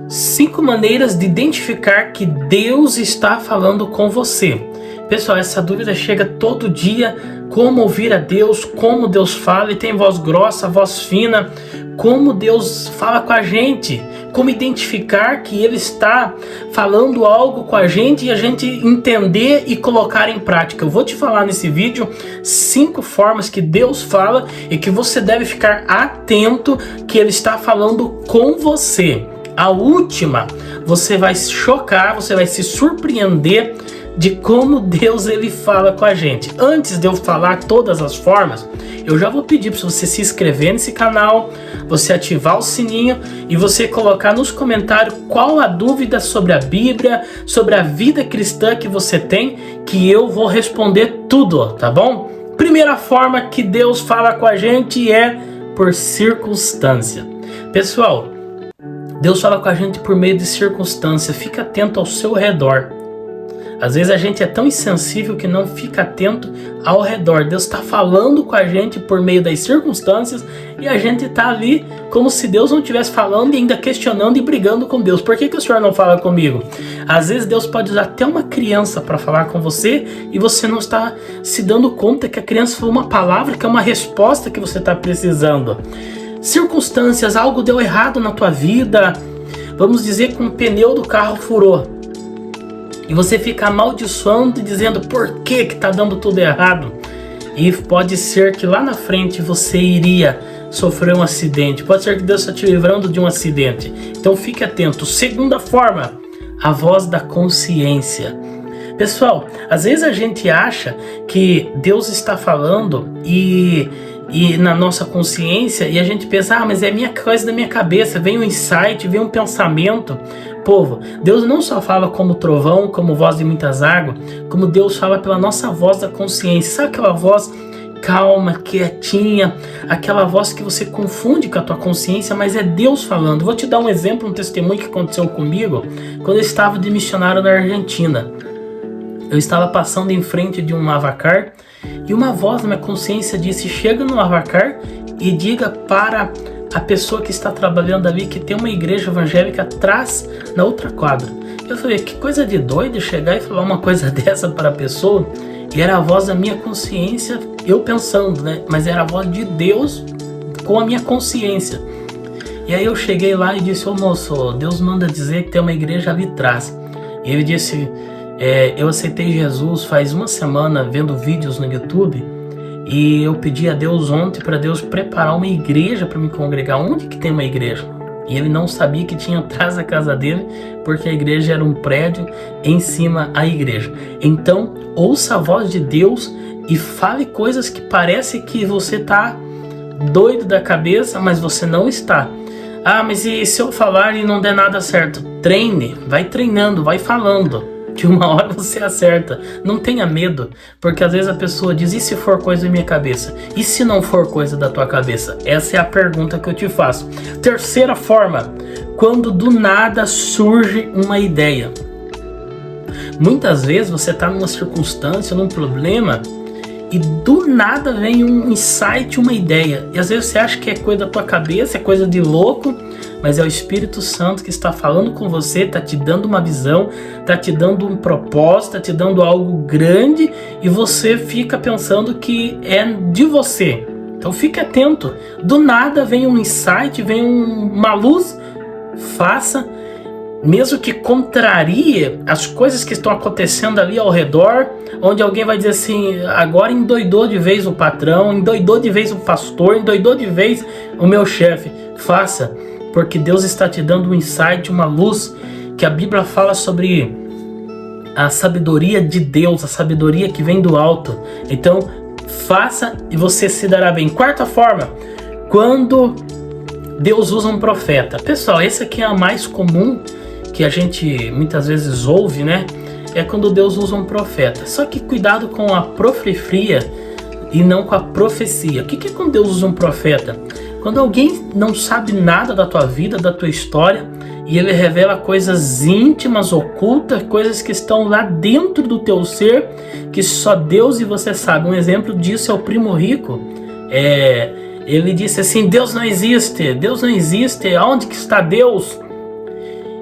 5 maneiras de identificar que Deus está falando com você. Pessoal, essa dúvida chega todo dia. Como ouvir a Deus, como Deus fala, e tem voz grossa, voz fina, como Deus fala com a gente, como identificar que Ele está falando algo com a gente e a gente entender e colocar em prática. Eu vou te falar nesse vídeo 5 formas que Deus fala e que você deve ficar atento que Ele está falando com você. A última, você vai se chocar, você vai se surpreender de como Deus ele fala com a gente. Antes de eu falar todas as formas, eu já vou pedir para você se inscrever nesse canal, você ativar o sininho e você colocar nos comentários qual a dúvida sobre a Bíblia, sobre a vida cristã que você tem, que eu vou responder tudo, tá bom? Primeira forma que Deus fala com a gente é por circunstância. Pessoal, Deus fala com a gente por meio de circunstância. Fica atento ao seu redor. Às vezes a gente é tão insensível que não fica atento ao redor. Deus está falando com a gente por meio das circunstâncias e a gente está ali como se Deus não estivesse falando e ainda questionando e brigando com Deus. Por que o Senhor não fala comigo? Às vezes Deus pode usar até uma criança para falar com você e você não está se dando conta que a criança foi uma palavra, que é uma resposta que você está precisando. Circunstâncias, algo deu errado na tua vida. Vamos dizer que um pneu do carro furou. E você fica amaldiçoando e dizendo por que está dando tudo errado. E pode ser que lá na frente você iria sofrer um acidente. Pode ser que Deus está te livrando de um acidente. Então fique atento. Segunda forma, a voz da consciência. Pessoal, às vezes a gente acha que Deus está falando e na nossa consciência e a gente pensa, mas é minha coisa da minha cabeça, vem um insight, vem um pensamento. Povo, Deus não só fala como trovão, como voz de muitas águas, como Deus fala pela nossa voz da consciência. Sabe aquela voz calma, quietinha, aquela voz que você confunde com a tua consciência, mas é Deus falando. Vou te dar um exemplo, um testemunho que aconteceu comigo quando eu estava de missionário na Argentina. Eu estava passando em frente de um lavacar e uma voz na minha consciência disse, chega no lavacar e diga para a pessoa que está trabalhando ali que tem uma igreja evangélica atrás na outra quadra. Eu falei, que coisa de doido chegar e falar uma coisa dessa para a pessoa. E era a voz da minha consciência, eu pensando, né? Mas era a voz de Deus com a minha consciência. E aí eu cheguei lá e disse, ô moço, Deus manda dizer que tem uma igreja ali atrás. E ele disse, eu aceitei Jesus faz uma semana vendo vídeos no YouTube e eu pedi a Deus ontem para Deus preparar uma igreja para me congregar. Onde que tem uma igreja? E ele não sabia que tinha atrás da casa dele, porque a igreja era um prédio em cima da igreja. Então, ouça a voz de Deus e fale coisas que parece que você está doido da cabeça, mas você não está. Ah, mas e se eu falar e não der nada certo? Treine, vai treinando, vai falando. Que uma hora você acerta. Não tenha medo, porque às vezes a pessoa diz, e se for coisa da minha cabeça? E se não for coisa da tua cabeça? Essa é a pergunta que eu te faço. Terceira forma, quando do nada surge uma ideia. Muitas vezes você está numa circunstância, num problema, e do nada vem um insight, uma ideia. E às vezes você acha que é coisa da tua cabeça, é coisa de louco, mas é o Espírito Santo que está falando com você, está te dando uma visão, está te dando um propósito, está te dando algo grande e você fica pensando que é de você. Então fique atento, do nada vem um insight, vem uma luz, faça, mesmo que contrarie as coisas que estão acontecendo ali ao redor, onde alguém vai dizer assim, agora endoidou de vez o patrão, endoidou de vez o pastor, endoidou de vez o meu chefe. Faça, porque Deus está te dando um insight, uma luz, que a Bíblia fala sobre a sabedoria de Deus, a sabedoria que vem do alto. Então, faça e você se dará bem. Quarta forma, quando Deus usa um profeta. Pessoal, essa aqui é a mais comum, que a gente muitas vezes ouve, né? É quando Deus usa um profeta. Só que cuidado com a profecia e não com a profecia. O que é quando Deus usa um profeta? Quando alguém não sabe nada da tua vida, da tua história, e ele revela coisas íntimas, ocultas, coisas que estão lá dentro do teu ser, que só Deus e você sabe. Um exemplo disso é o primo rico. Ele disse assim, Deus não existe, aonde que está Deus?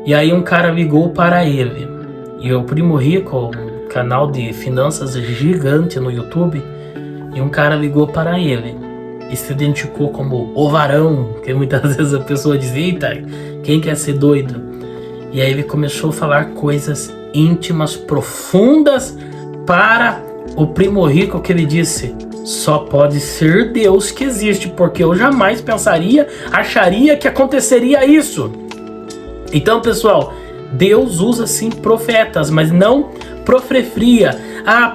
E aí um cara ligou para ele. E o Primo Rico, um canal de finanças gigante no YouTube, e um cara ligou para ele e se identificou como o varão, que muitas vezes a pessoa diz, eita, quem quer ser doido? E aí ele começou a falar coisas íntimas, profundas para o Primo Rico, que ele disse, só pode ser Deus que existe, porque eu jamais acharia que aconteceria isso. Então, pessoal, Deus usa sim profetas, mas não profefria.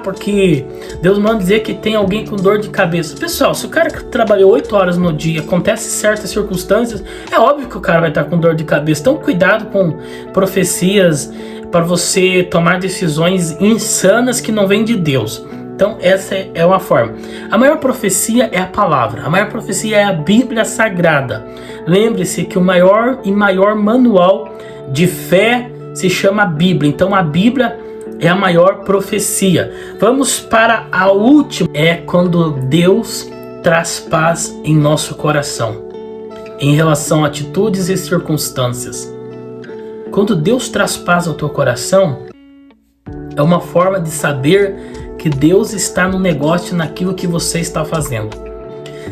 Porque Deus manda dizer que tem alguém com dor de cabeça. Pessoal, se o cara trabalhou 8 horas no dia, acontece certas circunstâncias, é óbvio que o cara vai estar com dor de cabeça. Então, cuidado com profecias para você tomar decisões insanas que não vêm de Deus. Então, essa é uma forma. A maior profecia é a palavra. A maior profecia é a Bíblia Sagrada. Lembre-se que o maior e maior manual de fé se chama Bíblia. Então, a Bíblia é a maior profecia. Vamos para a última. É quando Deus traz paz em nosso coração, em relação a atitudes e circunstâncias. Quando Deus traz paz ao teu coração, é uma forma de saber que Deus está no negócio, naquilo que você está fazendo.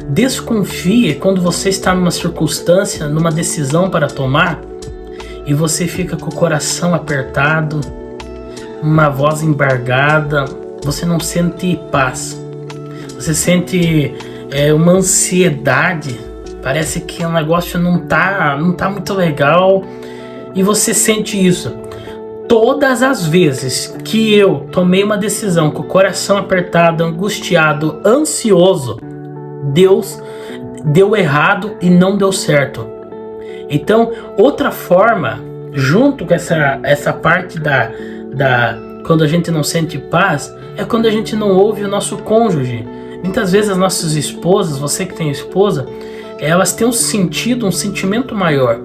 Desconfie quando você está numa circunstância, numa decisão para tomar, e você fica com o coração apertado, uma voz embargada, você não sente paz, você sente uma ansiedade, parece que o negócio não tá muito legal, e você sente isso. Todas as vezes que eu tomei uma decisão com o coração apertado, angustiado, ansioso, Deus deu errado e não deu certo. Então, outra forma, junto com essa parte quando a gente não sente paz, é quando a gente não ouve o nosso cônjuge. Muitas vezes as nossas esposas, você que tem esposa, elas têm um sentimento maior.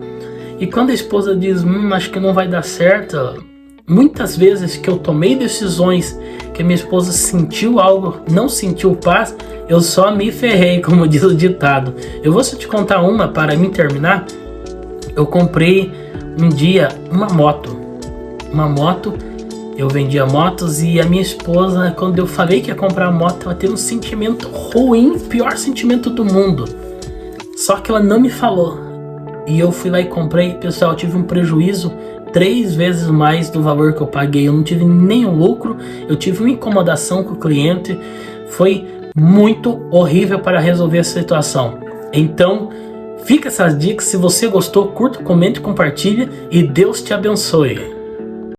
E quando a esposa diz, acho que não vai dar certo, muitas vezes que eu tomei decisões que minha esposa sentiu algo, não sentiu paz, eu só me ferrei, como diz o ditado. Eu vou só te contar uma para mim terminar. Eu comprei um dia uma moto, eu vendia motos, e a minha esposa, quando eu falei que ia comprar a moto, ela teve um sentimento ruim, pior sentimento do mundo. Só que ela não me falou. E eu fui lá e comprei. Pessoal, eu tive um prejuízo 3 vezes mais do valor que eu paguei. Eu não tive nenhum lucro, eu tive uma incomodação com o cliente. Foi muito horrível para resolver essa situação. Então, fica essas dicas. Se você gostou, curta, comente, compartilha e Deus te abençoe.